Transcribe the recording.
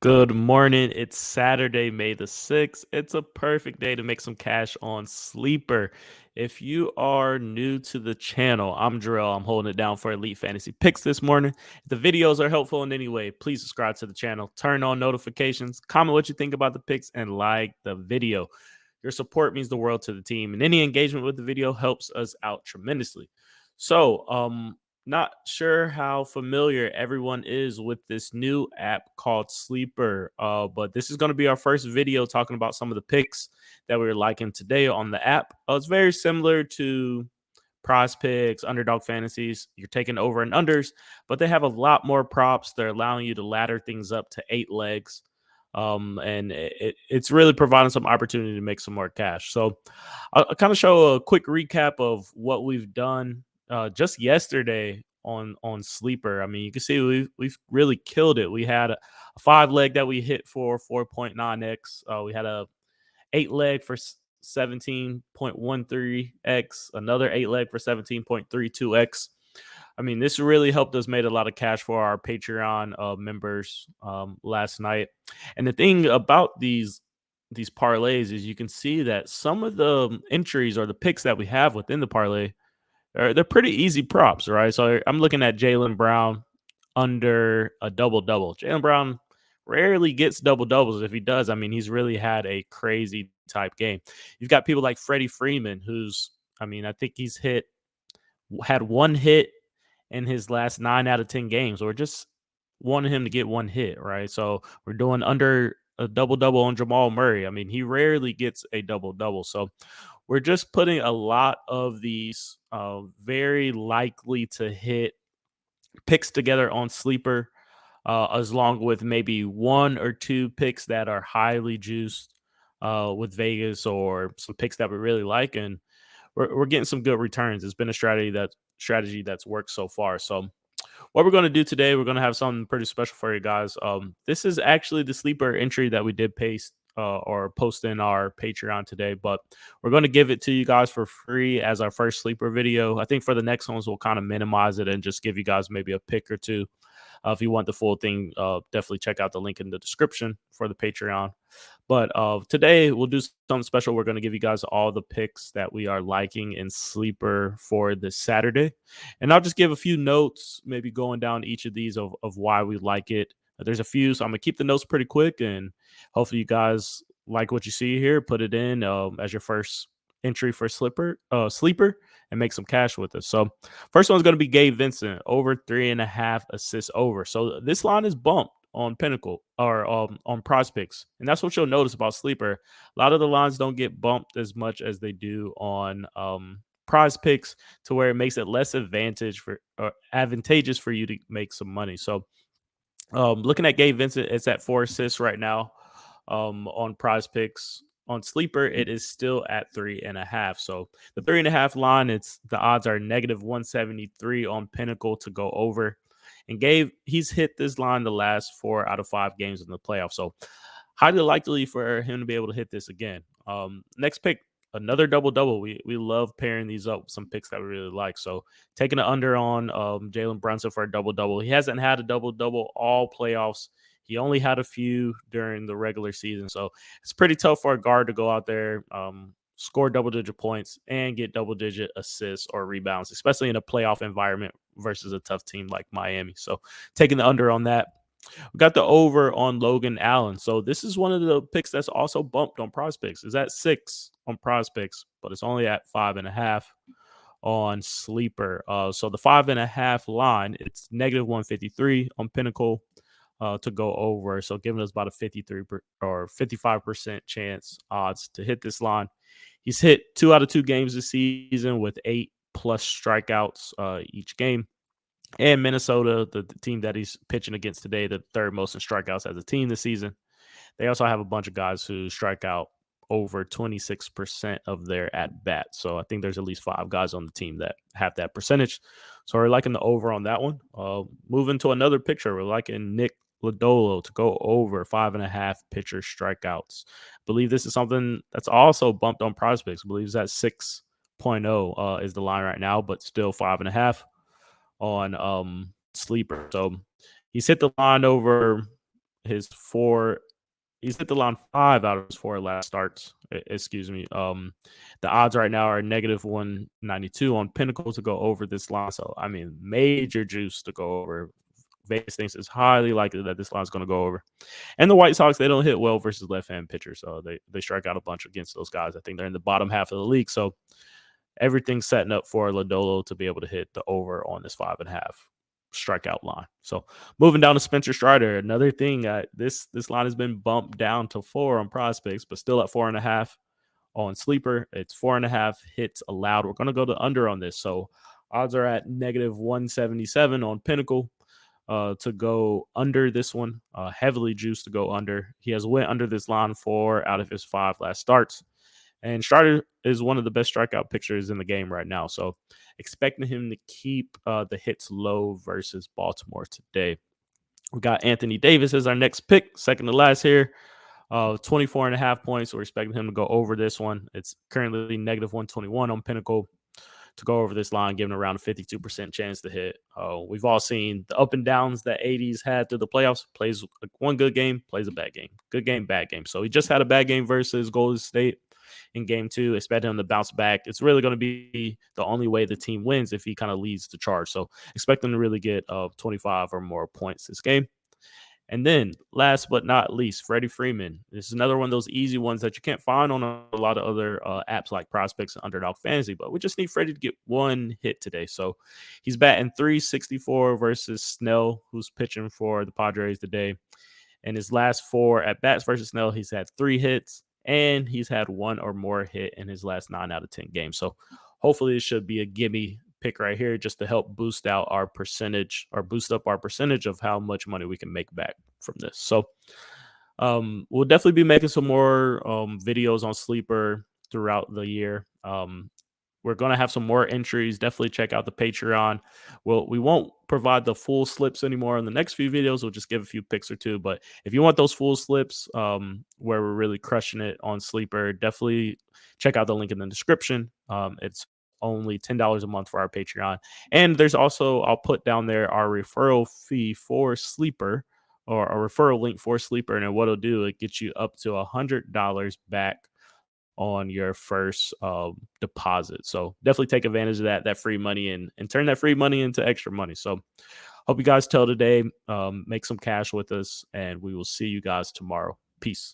Good morning. It's Saturday, May the 6th. It's a perfect day to make some cash on Sleeper. If you are new to the channel, I'm Jarrell. I'm holding it down for Elite Fantasy Picks this morning. If the videos are helpful in any way, please subscribe to the channel, turn on notifications, comment what you think about the picks, and like the video. Your support means the world to the team, and any engagement with the video helps us out tremendously. Not sure how familiar everyone is with this new app called Sleeper, but this is going to be our first video talking about some of the picks that we're liking today on the app. It's very similar to Prize Picks, Underdog Fantasies. You're taking over and unders, but they have a lot more props. They're allowing you to ladder things up to 8 legs. It's really providing some opportunity to make some more cash. So I'll kind of show a quick recap of what we've done just yesterday on Sleeper. I mean, you can see we've really killed it. We had a 5 leg that we hit for 4.9x. We had a 8 leg for 17.13x, another 8 leg for 17.32x. I mean, this really helped us made a lot of cash for our Patreon members last night. And the thing about these parlays is you can see that some of the entries or the picks that we have within the parlay they're pretty easy props, right? So I'm looking at Jalen Brown under a double double. Jalen Brown rarely gets double doubles. If he does, I mean, he's really had a crazy type game. You've got people like Freddie Freeman, who's, I mean, I think had one hit in his last 9 out of 10 games, or just wanted him to get one hit, right? So we're doing under a double double on Jamal Murray. I mean, he rarely gets a double double. So we're just putting a lot of these very likely to hit picks together on Sleeper, as long with maybe one or two picks that are highly juiced with Vegas or some picks that we really like, and we're getting some good returns. It's been a strategy that's worked so far. So what we're going to do today, we're going to have something pretty special for you guys. This is actually the Sleeper entry that we did paste or post in our Patreon today, but we're going to give it to you guys for free as our first Sleeper video. I think for the next ones, we'll kind of minimize it and just give you guys maybe a pick or two. If you want the full thing, definitely check out the link in the description for the Patreon. But today we'll do something special. We're going to give you guys all the picks that we are liking in Sleeper for this Saturday. And I'll just give a few notes, maybe going down each of these of why we like it. There's a few, so I'm going to keep the notes pretty quick. And hopefully you guys like what you see here. Put it in as your first entry for Sleeper and make some cash with us. So first one's going to be Gabe Vincent, over 3.5 assists over. So this line is bumped on Pinnacle or on Prospects, and that's what you'll notice about Sleeper. A lot of the lines don't get bumped as much as they do on Prize Picks, to where it makes it less advantageous for you to make some money. So looking at Gabe Vincent, it's at 4 assists right now on Prize Picks. On Sleeper, it is still at 3.5. So the 3.5 line, the odds are -173 on Pinnacle to go over. And he's hit this line the last 4 out of 5 games in the playoffs. So highly likely for him to be able to hit this again. Next pick, another double double. We love pairing these up with some picks that we really like. So taking the under on Jalen Brunson for a double double. He hasn't had a double double all playoffs. He only had a few during the regular season. So it's pretty tough for a guard to go out there, score double digit points, and get double digit assists or rebounds, especially in a playoff environment versus a tough team like Miami. So taking the under on that. We got the over on Logan Allen. So this is one of the picks that's also bumped on Prospects. Is at 6 on Prospects, but it's only at 5.5 on Sleeper. So the 5.5 line, it's -153 on Pinnacle to go over. So giving us about a 55% chance odds to hit this line. He's hit 2 out of 2 games this season with 8+ strikeouts each game. And Minnesota, the team that he's pitching against today, the third most in strikeouts as a team this season. They also have a bunch of guys who strike out over 26% of their at bats. So I think there's at least 5 guys on the team that have that percentage. So we're liking the over on that one. Moving to another picture, we're liking Nick Lodolo to go over 5.5 pitcher strikeouts. I believe this is something that's also bumped on Prospects. I believe it's at 6.0 is the line right now, but still 5.5 on Sleeper. So he's hit the line over his 4 he's hit the line 5 out of his 4 last starts. Excuse me. The odds right now are negative 192 on Pinnacle to go over this line. So, I mean, major juice to go over. Vegas thinks it's highly likely that this line is going to go over. And the White Sox, they don't hit well versus left-hand pitchers. So they strike out a bunch against those guys. I think they're in the bottom half of the league. So everything's setting up for Lodolo to be able to hit the over on this 5.5 strikeout line. So moving down to Spencer Strider, another thing, this line has been bumped down to 4 on prospects, but still at 4.5 on sleeper. It's 4.5 hits allowed. We're going to go to under on this. So odds are at negative 177 on Pinnacle to go under this one. Heavily juiced to go under. He has went under this line 4 out of his 5 last starts. And Strider is one of the best strikeout pitchers in the game right now. So expecting him to keep the hits low versus Baltimore today. We got Anthony Davis as our next pick, second to last here. 24.5 points. We're expecting him to go over this one. It's currently negative 121 on Pinnacle to go over this line, giving around a 52% chance to hit. We've all seen the up and downs that 80s had through the playoffs. Plays one good game, plays a bad game. Good game, bad game. So he just had a bad game versus Golden State in game 2. Expect him to bounce back. It's really going to be the only way the team wins if he kind of leads the charge. So expect him to really get 25 or more points this game. And then last but not least, Freddie Freeman. This is another one of those easy ones that you can't find on a lot of other apps like Prospects and Underdog Fantasy, but we just need Freddie to get one hit today. So he's batting 364 versus Snell, who's pitching for the Padres today. In his last 4 at bats versus Snell, he's had 3 hits, and he's had 1 or more hit in his last 9 out of 10 games. So hopefully this should be a gimme pick right here just to help boost out our percentage or boost up our percentage of how much money we can make back from this. So we'll definitely be making some more videos on Sleeper throughout the year. We're going to have some more entries. Definitely check out the Patreon. We won't provide the full slips anymore in the next few videos. We'll just give a few picks or two. But if you want those full slips where we're really crushing it on Sleeper, definitely check out the link in the description. It's only $10 a month for our Patreon. And there's also, I'll put down there our referral fee for Sleeper, or a referral link for Sleeper. And what it'll do, it gets you up to $100 back on your first deposit. So definitely take advantage of that free money and turn that free money into extra money. So hope you guys tell today, make some cash with us, and we will see you guys tomorrow. Peace.